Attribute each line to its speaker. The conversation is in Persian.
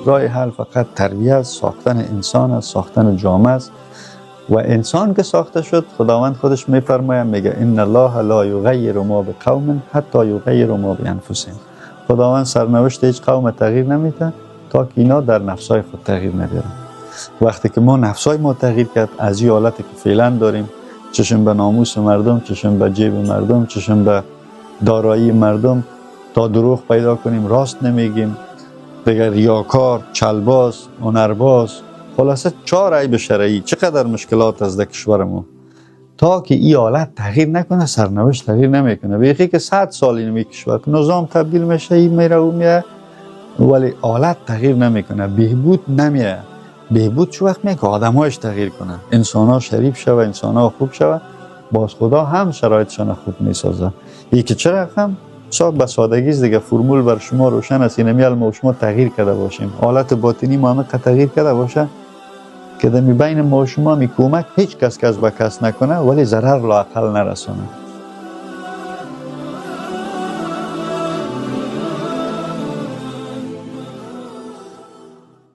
Speaker 1: راه حل فقط تربیت است، ساختن انسان است، ساختن جامعه است. و انسان که ساخته شد خداوند خودش میفرماید، میگه ان الله لا یغیر ما بقوم حتی یغیروا ما بانفسهم. خداوند سرنوشت هیچ قوم تغییر نمیده تا که اینا در نفسای خود تغییر ندارن. وقتی که ما نفسای ما تغییر کرد، از این حالتی که فعلا داریم، چشم به ناموس مردم، چشم به جیب مردم، چشم به دارایی مردم، تا دروغ پیدا کنیم، راست نمیگیم، دیگر ریاکار، چلباز، هنرباز، خلاصه 4 عیب شرعی. چقدر مشکلات از در کشور ما. تا که این حالت تغییر نکنه، سرنوشت تغییر نمیکنه. بیخی که 100 سال این کشور نظام تبدیل میشه، این میره و میره، ولی حالت تغییر نمیکنه، بهبود نمیه. بهبود چه وقت میگه آدمایش تغییر کنن، انسان‌ها شریف شوه، انسان‌ها خوب شوه، باز خدا هم شرایطشان خوب میسازه. یکی چرا هم به سادگی است دیگه، فرمول بر شما روشن است. اینمی ما شما تغییر کرده باشیم، حالت باطنی ما تغییر کرده باشه که در بین ما شما می کمک هیچ کس به کس نکنه، ولی ضرر لااقل نرسونه.